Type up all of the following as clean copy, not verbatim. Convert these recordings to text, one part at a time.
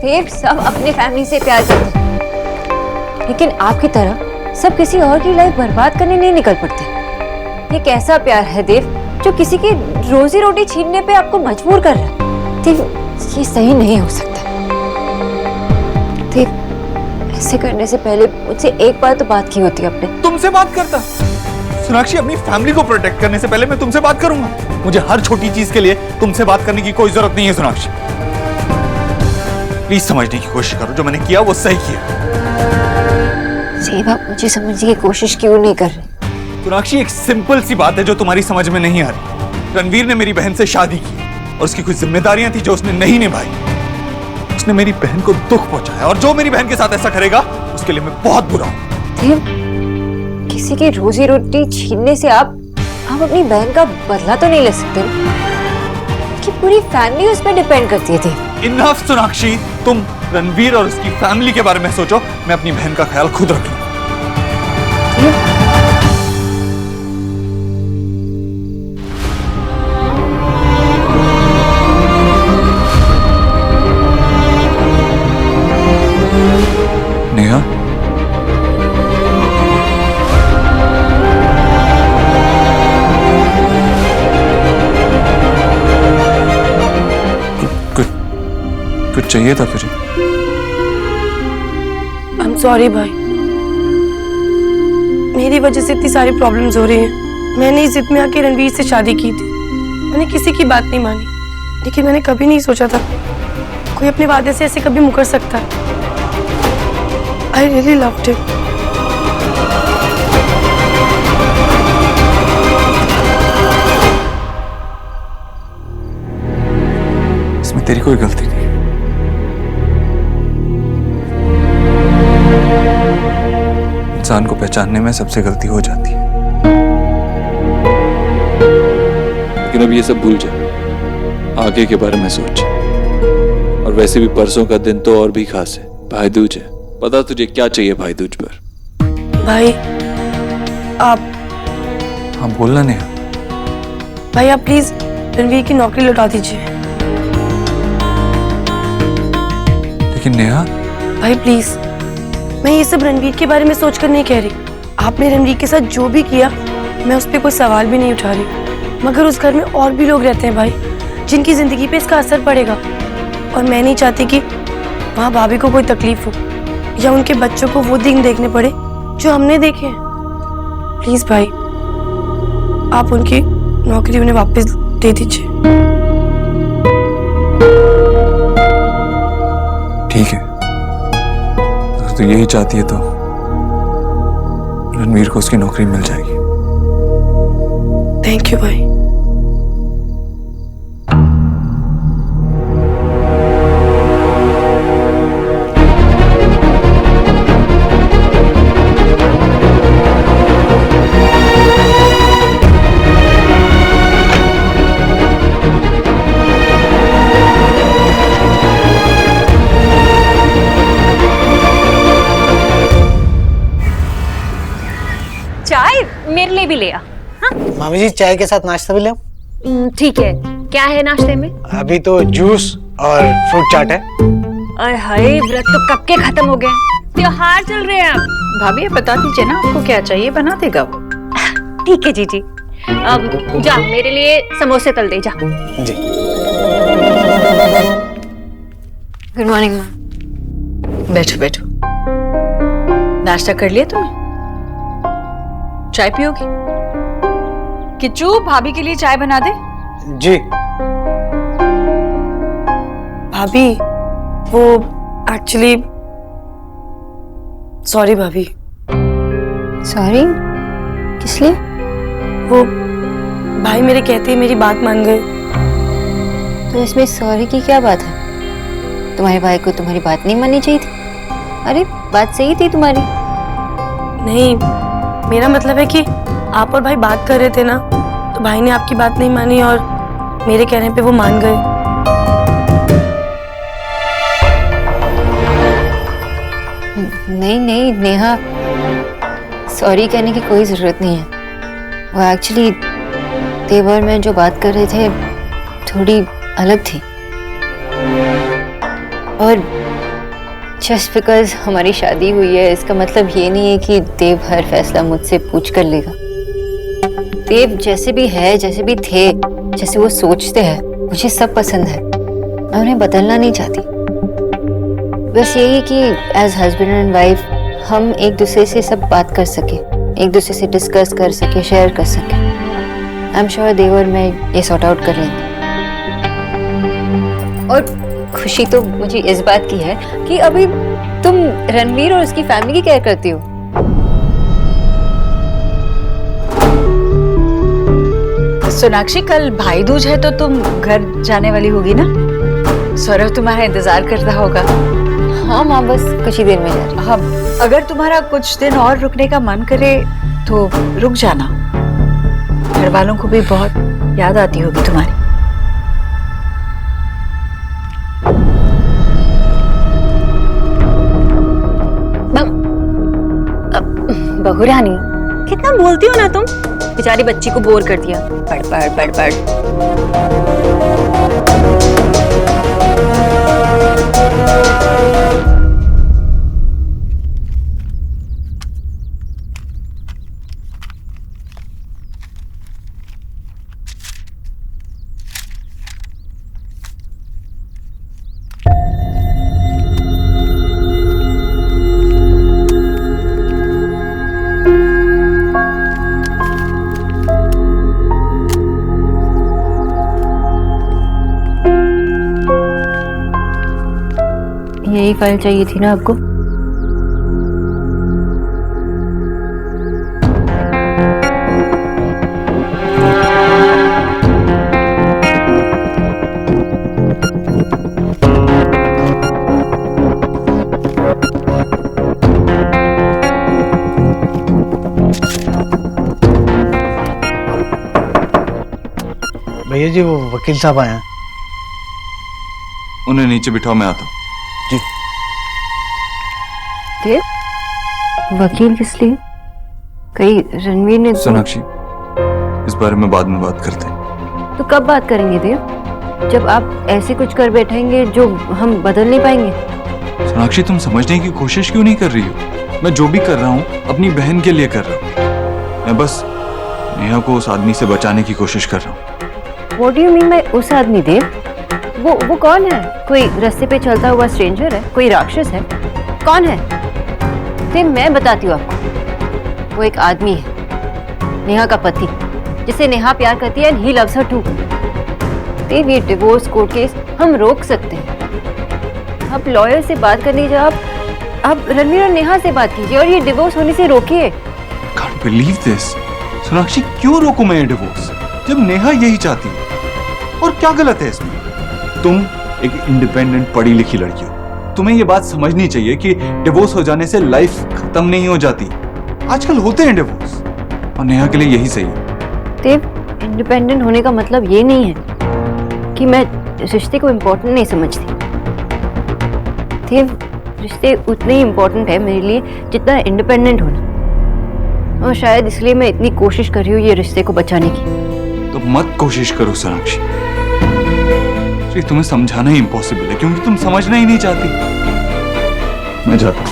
देव सब अपने फैमिली से प्यार करते हैं, लेकिन आपकी तरह सब किसी और की लाइफ बर्बाद करने नहीं निकल पड़ते। ये कैसा प्यार है देव जो किसी की रोजी रोटी छीनने पे आपको मजबूर कर रहा है? देव, ये सही नहीं हो सकता। देव, ऐसे करने से पहले मुझसे एक बार तो बात की होती आपने। तुमसे बात करता? सोनाक्षी, अपनी फैमिली को प्रोटेक्ट करने से पहले मैं तुमसे बात करूंगा। मुझे हर छोटी चीज के लिए तुमसे बात करने की कोई जरूरत नहीं है सोनाक्षी। प्लीज समझने की कोशिश करो, जो मैंने किया वो सही किया। सेब, आप मुझे समझने की कोशिश क्यों नहीं कर रहे? सोनाक्षी, एक सिंपल सी बात है जो तुम्हारी समझ में नहीं आ रही। रणवीर ने मेरी बहन से शादी की और उसकी कुछ जिम्मेदारियां थी जो उसने नहीं निभाई। उसने मेरी बहन को दुख पहुंचाया और जो मेरी बहन के साथ ऐसा करेगा उसके लिए मैं बहुत बुरा हूं। किसी की रोजी रोटी छीनने से आप अपनी बहन का बदला तो नहीं ले सकते कि पूरी फैमिली उस पर डिपेंड करती थी। इनफ सोनाक्षी, तुम रणवीर और उसकी फैमिली के बारे में सोचो, मैं अपनी बहन का ख्याल खुद रख लूंगा। नेहा, कुछ चाहिए था तुझे? I'm sorry भाई, मेरी वजह से इतनी सारी प्रॉब्लम्स हो रही हैं। मैंने इस जिद में आके रणवीर से शादी की थी। मैंने किसी की बात नहीं मानी, लेकिन मैंने कभी नहीं सोचा था कोई अपने वादे से ऐसे कभी मुकर सकता है। I really loved him. इसमें तेरी कोई गलती नहीं। इंसान को पहचानने में सबसे गलती हो जाती है। लेकिन अब ये सब भूल जा, आगे के बारे में सोच। और वैसे भी परसों का दिन तो और भी खास है, भाई दूज है। पता तुझे क्या चाहिए भाई दूज पर? भाई आप, हाँ बोलना नेहा। भाई आप प्लीज रणवीर की नौकरी लौटा दीजिए। लेकिन नेहा, भाई प्लीज, मैं ये सब रणवीर के बारे में सोचकर नहीं कह रही। आपने रणवीर के साथ जो भी किया, मैं उस पर कोई सवाल भी नहीं उठा रही। मगर उस घर में और भी लोग रहते हैं भाई, जिनकी जिंदगी पे इसका असर पड़ेगा। और मैं नहीं चाहती कि वहाँ भाभी को कोई तकलीफ हो या उनके बच्चों को वो दिन देखने पड़े जो हमने देखे हैं। प्लीज भाई, आप उनकी नौकरी उन्हें वापस दे दीजिए। ठीक है, अगर तू यही चाहती है तो रणवीर को उसकी नौकरी मिल जाएगी। थैंक यू भाई। चाय मेरे लिए भी ले आ। हाँ? मामी जी, चाय के साथ नाश्ता भी ले आओ। ठीक है, क्या है नाश्ते में? अभी तो जूस और फ्रूट चाट है। अरे हाय, व्रत तो कब के खत्म हो गए, त्योहार चल रहे हैं अब। भाभी आप बता दीजिए ना आपको क्या चाहिए, बना देगा वो। ठीक है जीजी, जा मेरे लिए समोसे तल दे जा। जी। गुड मॉर्निंग माँ। बैठो बैठो, नाश्ता कर लिया तुमने? चाय पियोगी? किच्चू, भाभी के लिए चाय बना दे। जी। भाभी, वो एक्चुअली, सॉरी भाभी। सॉरी? किस लिए? वो भाई मेरे कहते ही मेरी बात मान गए। तो इसमें सॉरी की क्या बात है? तुम्हारे भाई को तुम्हारी बात नहीं माननी चाहिए थी। अरे बात सही थी तुम्हारी। नहीं, मेरा मतलब है कि आप और भाई बात कर रहे थे ना, तो भाई ने आपकी बात नहीं मानी और मेरे कहने पे वो मान गए। नहीं नहीं नेहा, सॉरी कहने की कोई जरूरत नहीं है। वो एक्चुअली देव और मैं जो बात कर रहे थे थोड़ी अलग थी, और जस्ट बिकॉज हमारी शादी हुई है इसका मतलब ये नहीं है कि देव हर फैसला मुझसे पूछ कर लेगा। देव जैसे भी है, जैसे भी थे, जैसे वो सोचते हैं, मुझे सब पसंद है। मैं उन्हें बदलना नहीं चाहती। बस यही कि एज हस्बैंड एंड वाइफ हम एक दूसरे से सब बात कर सके, एक दूसरे से डिस्कस कर सके, शेयर कर सके। आई एम श्योर देव और मैं ये सॉर्ट आउट कर लेंगे। और खुशी तो मुझे इस बात की है कि अभी तुम रणवीर और उसकी फैमिली की केयर करती हो। सोनाक्षी, कल भाई दूज है तो तुम घर जाने वाली होगी ना? सौरभ तुम्हारा इंतजार कर रहा होगा। हाँ माँ, बस कुछ ही देर में जा रही। हाँ, अगर तुम्हारा कुछ दिन और रुकने का मन करे तो रुक जाना। घर वालों को भी बहुत याद आती होगी तुम्हारी। बहू रानी, कितना बोलती हो ना तुम। बेचारी बच्ची को बोर कर दिया। पढ़ पढ़ पढ़ पढ़। यही फाइल चाहिए थी ना आपको? भैया जी वो वकील साहब आए हैं। उन्हें नीचे बिठाओ, मैं आता हूँ। देव, वकील किस लिए? कहीं रणवीर ने सोनाक्षी, इस बारे में बाद में बात करते हैं। तो कब बात करेंगे देव? जब आप ऐसे कुछ कर बैठेंगे जो हम बदल नहीं पाएंगे। सोनाक्षी, तुम समझने की कोशिश क्यों नहीं कर रही हो? मैं जो भी कर रहा हूँ अपनी बहन के लिए कर रहा हूँ। मैं बस नेहा को उस आदमी से बचाने की कोशिश कर रहा हूँ। What do you mean by उस आदमी देव? वो कौन है? कोई रास्ते पे चलता हुआ स्ट्रेंजर है? कोई राक्षस है? कौन है? देव, मैं बताती हूँ आपको। वो एक आदमी है, नेहा का पति, जिसे नेहा प्यार करती है and he loves her too. Dev, ये डिवोर्स कोर्ट केस हम रोक सकते हैं। आप लॉयर से बात करने जाओ, आप रणवीर और नेहा से बात कीजिए और ये डिवोर्स होने से रोकिए। Can't believe this। सोनाक्षी, क्यों रोकूं मैं ये डिवोर्स जब नेहा यही चाहती है? और क्या गलत है इसमें? तुम एक इंडिपेंडेंट पढ़ी लिखी लड़की हो, तुम्हें ये बात समझनी चाहिए कि डिवोर्स हो जाने से लाइफ खत्म नहीं हो जाती। आजकल होते हैं डिवोर्स, और नेहा के लिए यही सही है। देव, इंडिपेंडेंट होने का मतलब ये नहीं है कि मैं रिश्ते को इम्पोर्टेंट नहीं समझती। देव, रिश्ते उतने ही इम्पोर्टेंट है मेरे लिए जितना इंडिपेंडेंट होना, और शायद इसलिए मैं इतनी कोशिश कर रही हूँ ये रिश्ते को बचाने की। तो मत कोशिश करो सोनाक्षी, तुम्हें समझाना ही इम्पॉसिबल है क्योंकि तुम समझना ही नहीं चाहती। मैं जाता हूं।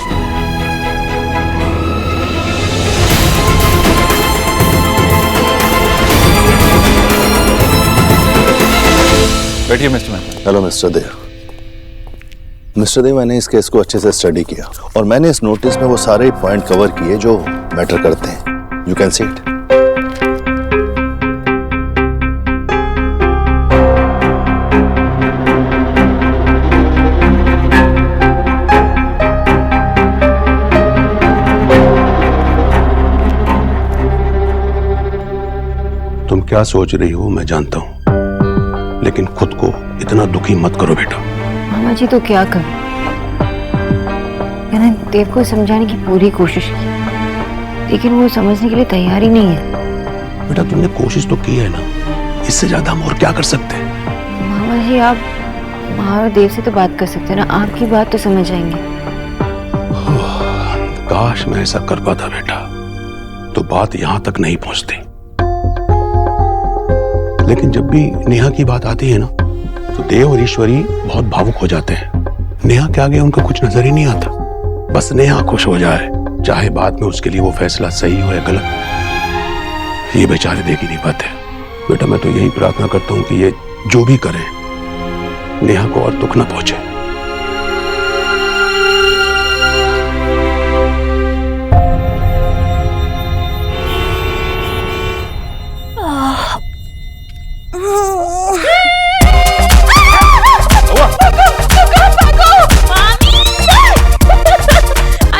बैठिए मिस्टर मैन। हेलो मिस्टर देव। मिस्टर देव, मैंने इस केस को अच्छे से स्टडी किया और मैंने इस नोटिस में वो सारे पॉइंट कवर किए जो मैटर करते हैं। You can see it. तुम क्या सोच रही हो मैं जानता हूं, लेकिन खुद को इतना दुखी मत करो बेटा। मामा जी, तो क्या करूं? मैंने देव को समझाने की पूरी कोशिश की, लेकिन वो समझने के लिए तैयार ही नहीं है। बेटा, तुमने कोशिश तो की है ना, इससे ज्यादा हम और क्या कर सकते हैं? मामा जी, आप महादेव से तो बात कर सकते हैं ना, आपकी बात तो समझ आएंगे। काश मैं ऐसा कर पाता बेटा, तो बात यहां तक नहीं पहुंचती। लेकिन जब भी नेहा की बात आती है ना, तो देव और ईश्वरी बहुत भावुक हो जाते हैं। नेहा के आगे उनको कुछ नजर ही नहीं आता। बस नेहा खुश हो जाए, चाहे बाद में उसके लिए वो फैसला सही हो या गलत, ये बेचारे देख ही नहीं पाते। बेटा मैं तो यही प्रार्थना करता हूँ कि ये जो भी करें नेहा को और दुख ना पहुंचे।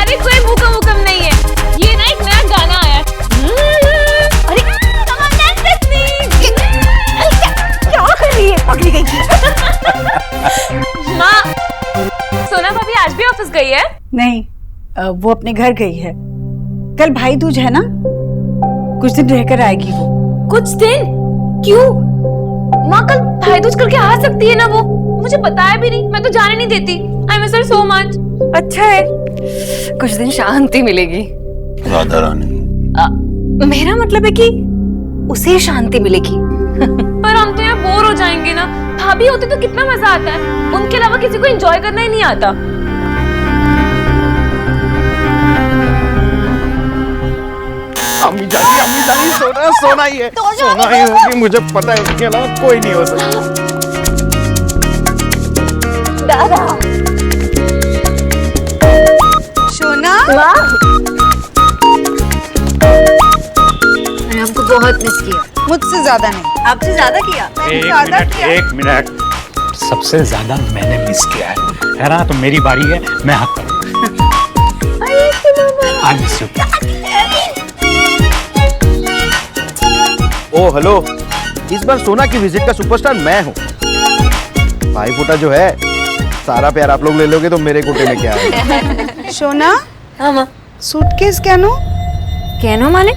अरे कोई भूकंप नहीं है, ये ना एक नया गाना आया है। अरे क्या कर रही है? पकड़ी गई। माँ, सोना भाभी आज भी ऑफिस गई है? नहीं, वो अपने घर गई है। कल भाई दूज है ना, कुछ दिन रहकर आएगी वो। कुछ दिन? क्यों? माँ कल भाई दूज करके आ सकती है ना वो? मुझे बताया भी नहीं, मैं तो जाने नहीं देती। I miss her so much. अच्छा है, कुछ दिन शांति मिलेगी। राधा रानी, मेरा मतलब है कि उसे शांति मिलेगी। पर हम तो यहाँ बोर हो जाएंगे ना। भाभी होती तो कितना मजा आता है, उनके अलावा किसी को एंजॉय करना ही नहीं आता। अम्मी जानी सोना ही है, सोना ही होगी, मुझे पता है, उसके अलावा कोई नहीं हो सकता। सोना, मैंने आपको बहुत मिस किया। मुझसे ज्यादा नहीं, आपसे ज्यादा किया। एक मिनट, सबसे ज्यादा मैंने मिस किया है ना? तो मेरी बारी है, मैं हक करूंगा। I miss you. Oh hello, इस बार सोना की विजिट का सुपरस्टार मैं हूँ। भाई फूटा जो है, सारा प्यार आप लोग ले लोगे तो मेरे कोटे में क्या है? सोना, हाँ माँ। Suitcase canoe? कैनो माने?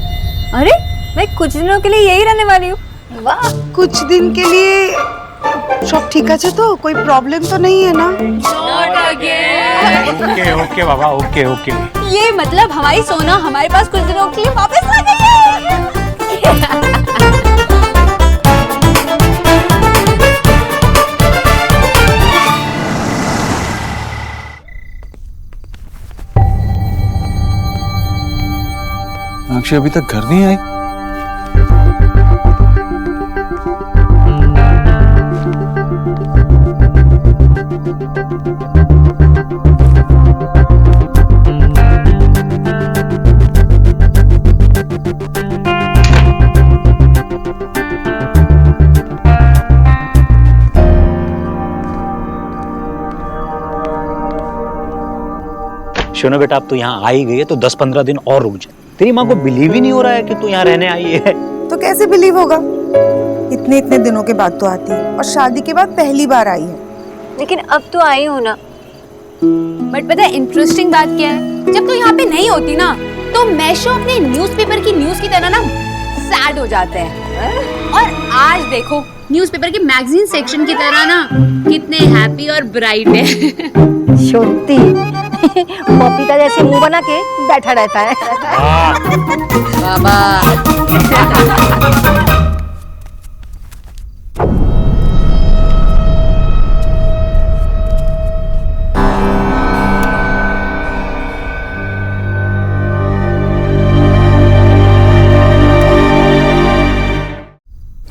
अरे मैं कुछ दिनों के लिए यही रहने वाली हूँ। वाह, कुछ दिन के लिए सब ठीक है तो कोई प्रॉब्लम तो नहीं है ना? ओके बाबा, ओके। ये मतलब हमारी सोना हमारे पास कुछ दिनों के लिए वापस आ गई है। मीनाक्षी अभी तक घर नहीं आई। सुनो बेटा, अब तो यहाँ आ ही गई है तो 10-15 दिन और रुक जा। तेरी माँ को बिलीव ही नहीं हो रहा है कि तू यहाँ रहने आई है। तो कैसे बिलीव होगा? इतने दिनों के बाद तो आती है, और शादी के बाद पहली बार आई है। लेकिन अब तो आई हो ना। बट पता है इंटरेस्टिंग बात क्या है? जब तो यहाँ पे नहीं होती ना, तो मैशो अपने न्यूज़पेपर की न्यूज की तरह ना सैड हो जाते हैं। और आज देखो न्यूज़पेपर के मैगजीन सेक्शन की तरह ना कितने हैप्पी और ब्राइट है। छोटी पपीता जैसे मुंह बना के बैठा रहता है। बाबा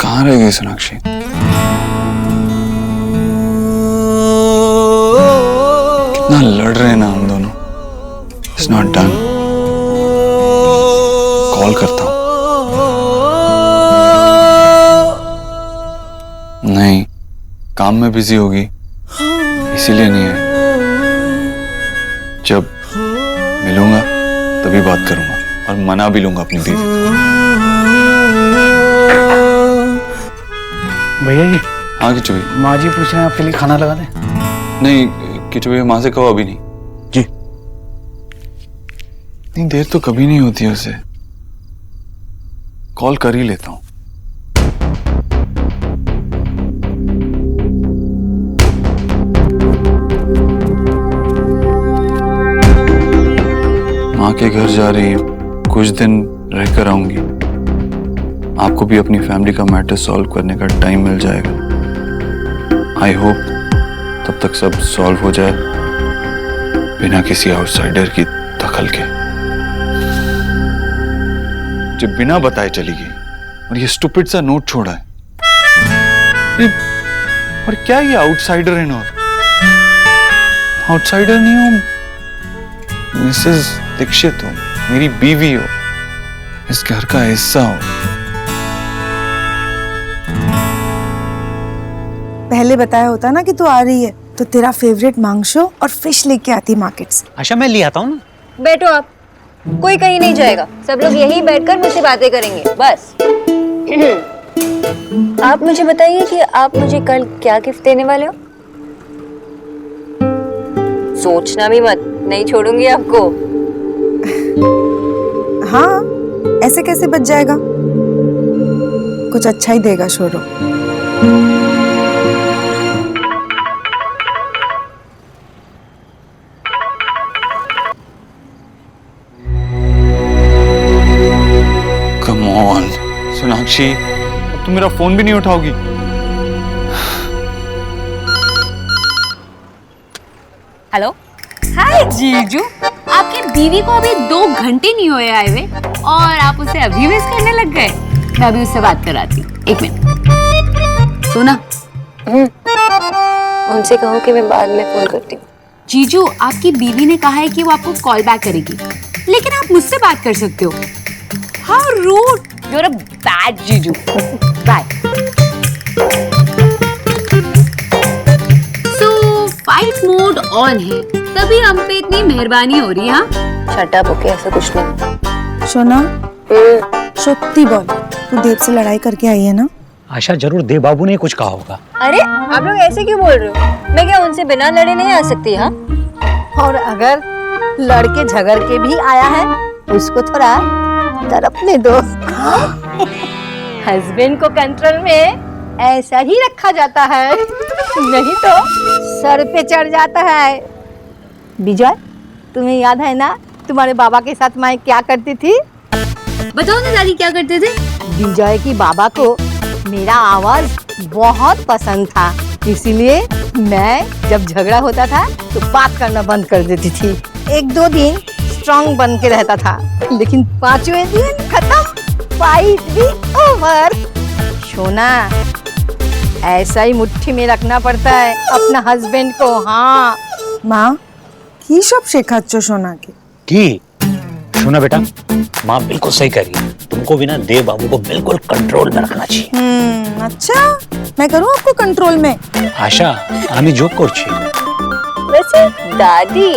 कहाँ रह गई सोनाक्षी? कितना लड़ रहे हैं ना हम दोनों। It's not done. कॉल करता हूँ। नहीं, काम में बिजी होगी, इसीलिए नहीं है। जब मिलूंगा तभी बात करूंगा और मना भी लूंगा अपनी बीवी को। भैया जी। हाँ किचू भैया। माँ जी पूछ रहे हैं आपके लिए खाना लगा दें? नहीं किचू भैया, माँ से कहो अभी नहीं। जी। इतनी देर तो कभी नहीं होती उसे। कॉल कर ही लेता हूँ। माँ के घर जा रही हूँ, कुछ दिन रहकर आऊंगी। आपको भी अपनी फैमिली का मैटर सॉल्व करने का टाइम मिल जाएगा। आई होप तब तक सब सॉल्व हो जाए बिना किसी आउटसाइडर की दखल के, जो बिना बताए चली गई और ये स्टूपिड सा नोट छोड़ा है। और क्या ये आउटसाइडर है? और आउटसाइडर नहीं हो, मिसेस दीक्षित हो, मेरी बीवी हो, इस घर का हिस्सा हो। पहले बताया होता ना कि तू आ रही है तो तेरा फेवरेट मांगशो और फिश लेके आती मार्केट से। आशा मैं ले आता हूँ ना। बैठो आप, कोई कहीं नहीं जाएगा, सब लोग यहीं बैठकर मुझसे बातें करेंगे बस। आप मुझे बताइए कि आप मुझे कल क्या गिफ्ट देने वाले हो? सोचना भी मत, नहीं छोड़ूंगी आपको। हाँ, ऐसे कैसे बच जाएगा? कुछ अच्छा ही देगा शोरो। कम ऑन सोनाक्षी, अब तुम मेरा फोन भी नहीं उठाओगी? हेलो, हाय जीजू। आपकी बीवी को अभी 2 घंटे नहीं हुए आए हुए और आप उसे अभी मिस करने लग गए। मैं अभी उससे बात कराती हूँ, 1 मिनट। सुना, उनसे कहो कि मैं बाद में फोन करती हूँ। जीजू आपकी बीवी ने कहा है कि वो आपको कॉल बैक करेगी, लेकिन आप मुझसे बात कर सकते हो। How rude, you are a bad जीजू। बाय। फाइट मोड ऑन है, तभी हम पे इतनी मेहरबानी हो रही है। हाँ, शट अप, ओके, ऐसा कुछ नहीं। सोना, सत्ती बोल, तू देव से लड़ाई करके आई है ना? आशा जरूर देव बाबू ने कुछ कहा होगा। अरे आप लोग ऐसे क्यों बोल रहे हो? मैं क्या उनसे बिना लड़े नहीं आ सकती? हाँ, और अगर लड़के झगड़ के भी आया है, उसको थोड़ा तड़पने दो। हस्बैंड को कंट्रोल में ऐसा ही रखा जाता है, नहीं तो सर पे चढ़ जाता है। विजय, तुम्हें याद है ना तुम्हारे बाबा के साथ मैं क्या करती थी? बताओ ना दादी, क्या करते थे? विजय की बाबा को मेरा आवाज बहुत पसंद था, इसीलिए मैं जब झगड़ा होता था तो बात करना बंद कर देती थी। 1-2 दिन स्ट्रांग बन के रहता था, लेकिन 5वें दिन खत्म, फाइट भी ओवर। सोना, ऐसा ही मुट्ठी में रखना पड़ता है अपना हस्बैंड को। हाँ माँ, की सब शेखाচ্ছ सोना के? की सुना बेटा, माँ बिल्कुल सही कह रही है। तुमको भी ना देव बाबू को बिल्कुल कंट्रोल में रखना चाहिए। अच्छा, मैं करूँ आपको कंट्रोल में? आशा, आमी जोक करছি। वैसे दादी,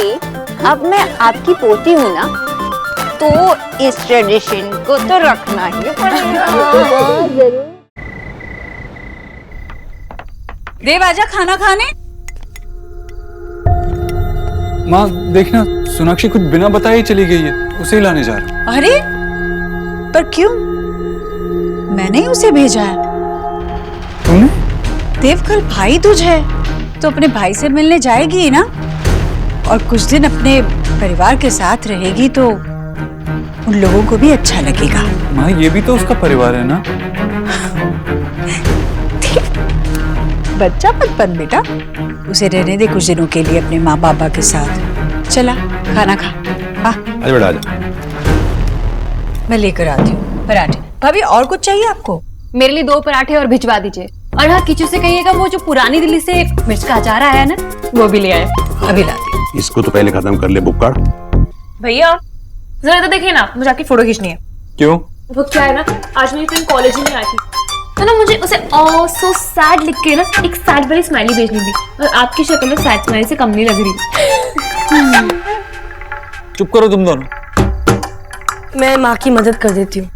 अब मैं आपकी पोती हूँ ना, तो इस ट्रेडिशन को तो रखना ही पड़ेगा। जरूर। देव आजा खाना खाने। माँ देखना, सोनाक्षी कुछ बिना बताए ही चली गई है, उसे ही लाने जा रहा हूँ। अरे पर क्यों? मैंने ही उसे भेजा है। तुमने? देव, कल भाई दूज है तो अपने भाई से मिलने जाएगी ही ना, और कुछ दिन अपने परिवार के साथ रहेगी तो उन लोगों को भी अच्छा लगेगा। माँ ये भी तो उसका परिवार है ना। बच्चा मत बन बेटा, उसे रहने दे कुछ दिनों के लिए अपने माँ बाबा के साथ। चला खाना खा। आजा बेटा आजा। मैं लेकर आती हूँ पराठे। भाभी और कुछ चाहिए आपको? मेरे लिए 2 पराठे और भिजवा दीजिए। और हाँ, किचू से कहिएगा वो जो पुरानी दिल्ली से मिर्च का अचार आया है ना, वो भी ले आए। अभी लाती हूँ। इसको तो पहले खत्म कर ले बुक्कड़। भैया जरा तो देखिए ना, मुझे आपकी फोटो खींचनी है। क्यों? वो क्या है ना, आज मेरी फ्रेंड कॉलेज में आई थी तो ना मुझे उसे सो सैड लिख के ना एक सैड वाली स्माइली भेजनी थी, और आपकी शक्ल में सैड स्माइली से कम नहीं लग रही। चुप करो तुम दोनों। मैं माँ की मदद कर देती हूँ।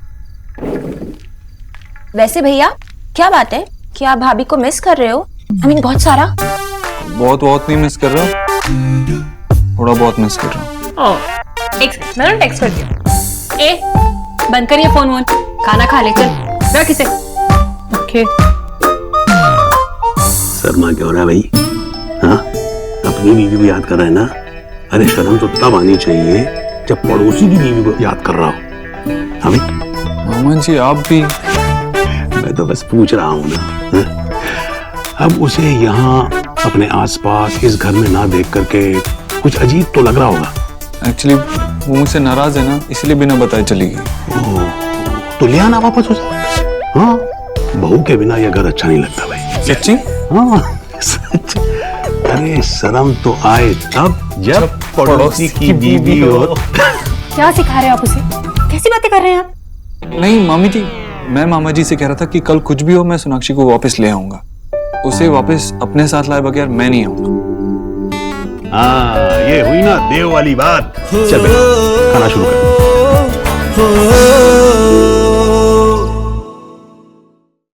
वैसे भैया क्या बात है कि आप भाभी को मिस कर रहे हो? I mean, बहुत सारा? बहुत नहीं मिस कर रहा हूँ, थोड़ा बहुत मिस कर रहा हूँ। एक सेकंड, मैं ना टेक्स्ट करती हूँ। ए बंद करिए फोन वोन, खाना खा ले, चल रख इसे। ओके। शर्मा क्यों रहा है भाई? हाँ, अपनी बीवी को याद कर रहा है ना? अरे शर्म तो तब आनी चाहिए जब पड़ोसी की बीवी को याद कर रहा हो। हाँ भाई? मामा जी आप भी? मैं तो बस पूछ रहा हूँ ना। हाँ? अब उसे यहाँ अपने आसपास इस घर में ना देख करके कुछ अजीब तो लग रहा होगा। एक्चुअली वो मुझसे नाराज है ना, इसलिए बिना बताए चली गई। तो ले आना वापस उसे। हाँ, बहू के बिना ये घर अच्छा नहीं लगता भाई। सच्ची? हाँ सच। अरे शर्म तो आए तब जब पड़ोसी की बीवी हो। क्या सिखा रहे हो आप उसे? कैसी बातें कर रहे हैं आप? नहीं मामी जी, मैं मामा जी से कह रहा था कि कल कुछ भी हो मैं सोनाक्षी को वापस ले आऊंगा। उसे वापस अपने साथ लाए बगैर मैं नहीं आऊंगा। हाँ, ये हुई ना देव वाली बात। चल बेटा, खाना शुरू कर।